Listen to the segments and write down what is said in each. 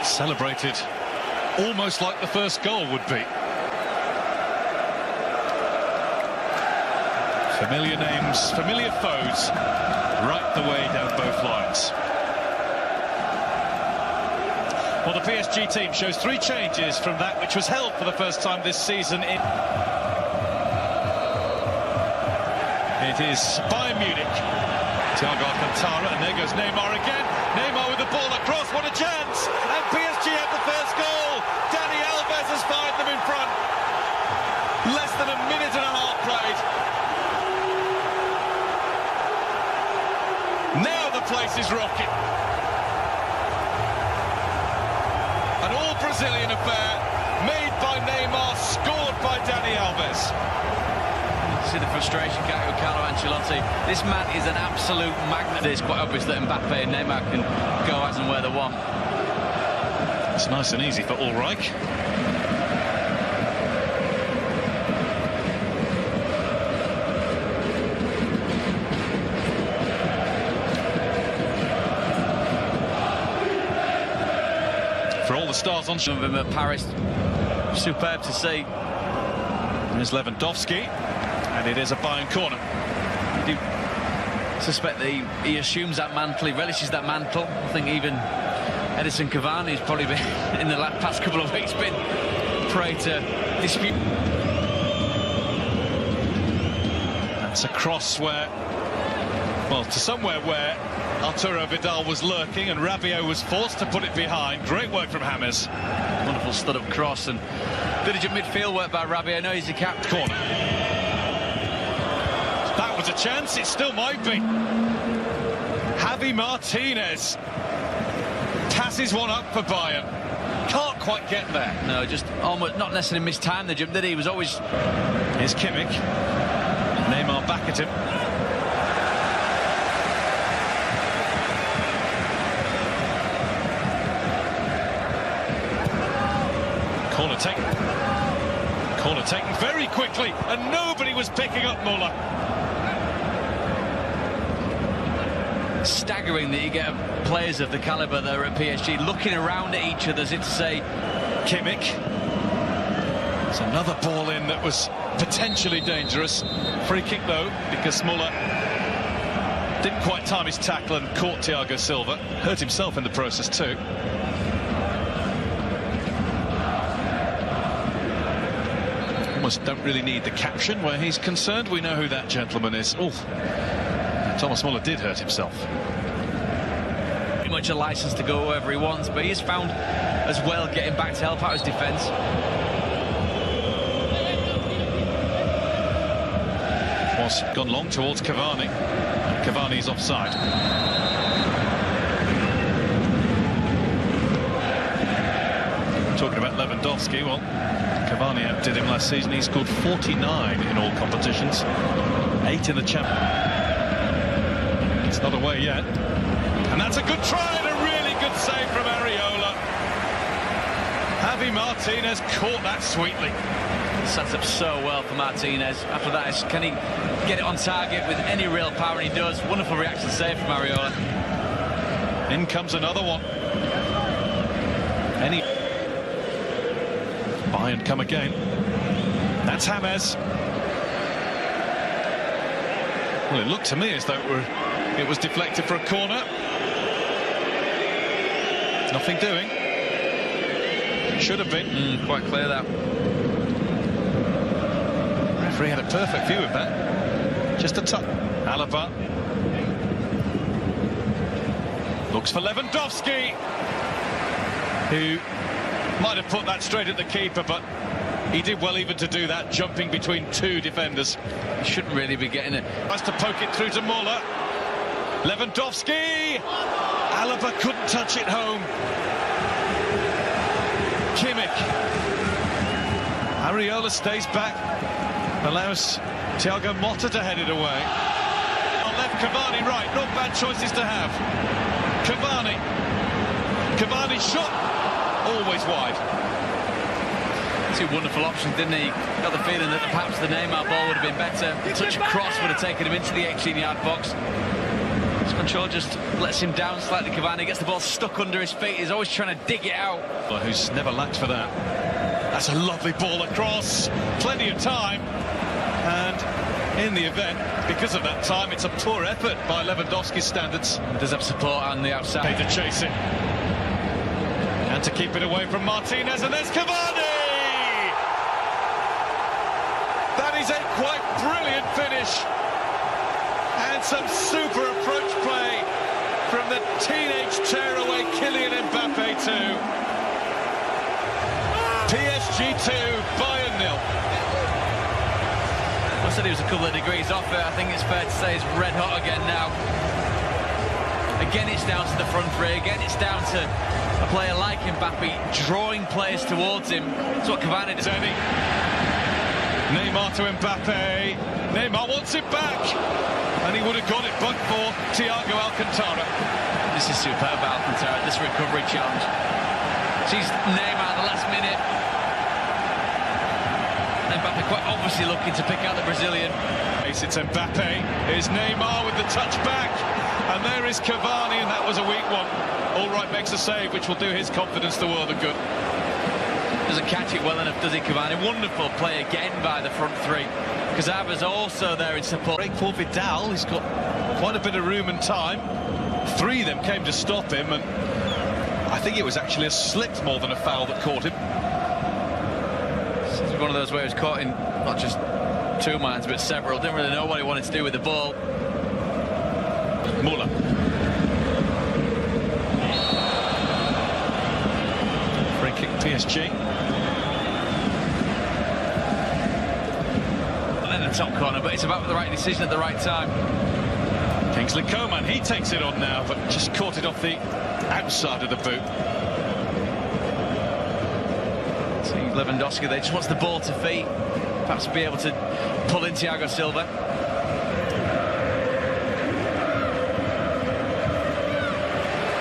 Celebrated almost like the first goal would be. Familiar names, familiar foes, right the way down both lines. Well, the PSG team shows 3 changes from that which was held for the first time this season in... It is Bayern Munich. Thiago Alcantara, and there goes Neymar again. Neymar with the ball across, what a chance! And PSG have the first goal! Dani Alves has fired them in front. Less than a minute and a half played. Now the place is rocking. An all-Brazilian affair, made by Neymar, scored by Dani Alves. See the frustration carried with Carlo Ancelotti. This man is an absolute magnet. It's quite obvious that Mbappe and Neymar can go as and where they want. It's nice and easy for Ulreich. For all the stars on some of them at Paris, superb to see. There's Lewandowski, and it is a Bayern corner. You do suspect that he assumes that mantle, he relishes that mantle. I think even Edison Cavani's probably been, in the past couple of weeks, been prey to dispute. That's a cross where, well, to somewhere where Arturo Vidal was lurking and Rabiot was forced to put it behind. Great work from James. Wonderful stud-up cross and diligent midfield work by Rabiot. I know he's a captain. Corner. That was a chance, it still might be. Javi Martinez passes one up for Bayern. Can't quite get there. No, just almost not necessarily mistimed the jump, did he? He was always... Here's Kimmich. Neymar back at him. Corner taken very quickly, and nobody was picking up Muller. Staggering that you get players of the calibre that are at PSG looking around at each other as if to say... Kimmich. It's another ball in that was potentially dangerous. Free kick though, because Muller didn't quite time his tackle and caught Thiago Silva. Hurt himself in the process too. Almost don't really need the caption where he's concerned. We know who that gentleman is. Oh, Thomas Muller did hurt himself. Pretty much a license to go wherever he wants, but he's found as well getting back to help out his defence. Was gone long towards Cavani. Cavani's offside. Talking about Lewandowski, well, Cavani outdid him last season. He scored 49 in all competitions, 8 in the Champions. It's not away yet, and that's a good try and a really good save from Areola. Javi Martinez caught that sweetly. Sets up so well for Martinez. After that, can he get it on target with any real power? And he does. Wonderful reaction save from Areola. In comes another one. Bayern come again. That's James. Well, it looked to me as though it was deflected for a corner. Nothing doing. Should have been. Quite clear that. Referee had a perfect view of that. Just a touch. Alaba looks for Lewandowski, who might have put that straight at the keeper, but he did well even to do that, jumping between 2 defenders. He shouldn't really be getting it. Tries to poke it through to Muller. Lewandowski. Alaba couldn't touch it home. Kimmich. Areola stays back, allows Thiago Motta to head it away. On left, Cavani right. Not bad choices to have. Cavani shot. Always wide. 2 wonderful options, didn't he? Got the feeling that perhaps the Neymar ball would have been better. Such a cross would have taken him into the 18-yard box. Control just lets him down slightly. Cavani gets the ball stuck under his feet. He's always trying to dig it out. Well, who's never lacked for that. That's a lovely ball across. Plenty of time. And in the event, because of that time, it's a poor effort by Lewandowski's standards. Does have support on the outside. To chase it. And to keep it away from Martinez. And there's Cavani! That is a quite brilliant finish. And some super approach play from the teenage tearaway Kylian Mbappe too. PSG 2, Bayern 0. I said he was a couple of degrees off it. I think it's fair to say he's red hot again now. Again, it's down to the front three. Again, it's down to a player like Mbappe drawing players towards him. That's what Cavani does. Neymar to Mbappe. Neymar wants it back. And he would have got it but for Thiago Alcantara. This is superb, Alcantara, this recovery challenge. Sees Neymar at the last minute. Mbappe quite obviously looking to pick out the Brazilian. It's Mbappe. Here's Neymar with the touch back. And there is Cavani, and that was a weak one. All right, makes a save, which will do his confidence the world of good. Doesn't catch it well enough, does he, Cavani? Wonderful play again by the front three. Cazava's also there in support. Break for Vidal. He's got quite a bit of room and time. Three of them came to stop him, and I think it was actually a slip more than a foul that caught him. This is one of those where he was caught in not just two minds, but several. Didn't really know what he wanted to do with the ball. Muller. Free kick PSG. Top corner, but it's about the right decision at the right time. Kingsley Coman, he takes it on now, but just caught it off the outside of the boot. See Lewandowski, they just wants the ball to feet, perhaps be able to pull in Thiago Silva.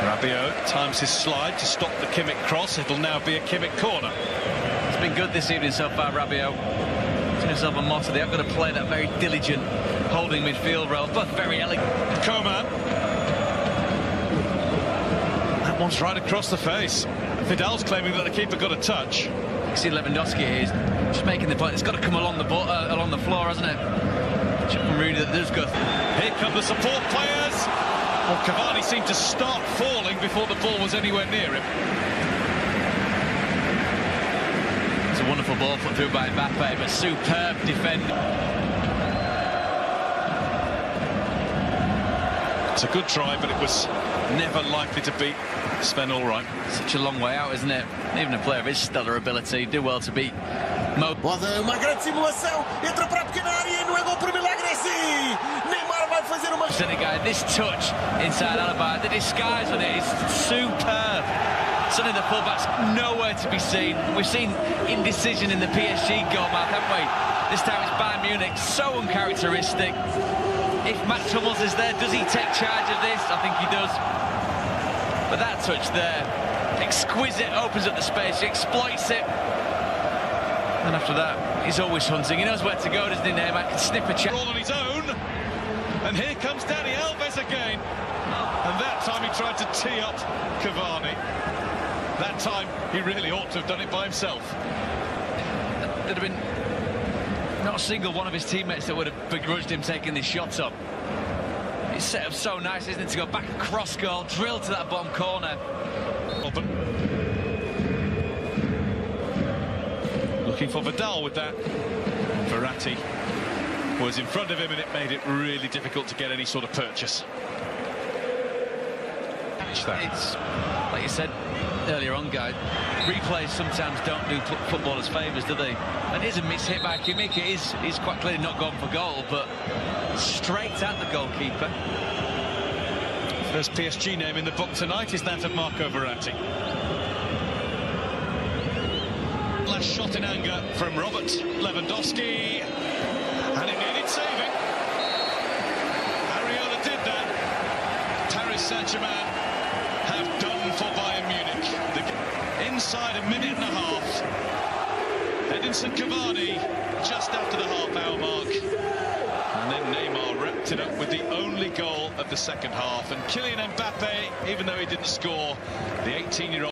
Rabiot times his slide to stop the Kimmich cross. It'll now be a Kimmich corner. It's been good this evening so far, Rabiot. Himself a motto. They have got to play that very diligent holding midfield role, but very elegant. Coman. That one's right across the face. Vidal's claiming that the keeper got a touch. You see Lewandowski here, he's just making the point. It's got to come along the floor, hasn't it? Chip from Rooney that does go. Here come the support players. Well, Cavani seemed to start falling before the ball was anywhere near him. A wonderful ball put through by Mbappe, but superb defending. It's a good try, but it was never likely to beat Sven Ulreich. Such a long way out, isn't it? Even a player of his stellar ability do well to beat Mo. Uma grande simulação, entra para a pequena área e não é gol por milagre assim. Neymar vai fazer uma. Senegal, this touch inside Alaba, the disguise on it is superb. Suddenly the fullback's nowhere to be seen. We've seen indecision in the PSG goal mark, haven't we? This time it's Bayern Munich, so uncharacteristic. If Matt Hummels is there, does he take charge of this? I think he does. But that touch there, exquisite, opens up the space, he exploits it. And after that, he's always hunting. He knows where to go, doesn't he, Neymar? Can snip a chance. All on his own. And here comes Dani Alves again. And that time he tried to tee up Cavani. That time, he really ought to have done it by himself. There'd have been not a single one of his teammates that would have begrudged him taking this shot up. It's set up so nice, isn't it, to go back across goal, drill to that bottom corner. Open. Looking for Vidal with that. Verratti was in front of him, and it made it really difficult to get any sort of purchase. It's, like you said earlier on, guys, replays sometimes don't do footballers favours, do they? And it is a miss hit by Kimmich. He's quite clearly not gone for goal, but straight at the goalkeeper. First PSG name in the book tonight is that of Marco Verratti. Last shot in anger from Robert Lewandowski, and it needed saving. Areola did that. Paris Saint-Germain have done for Bayern Munich. Inside a minute and a half. Edinson Cavani just after the half-hour mark. And then Neymar wrapped backed it up with the only goal of the second half. And Kylian Mbappe, even though he didn't score, the 18-year-old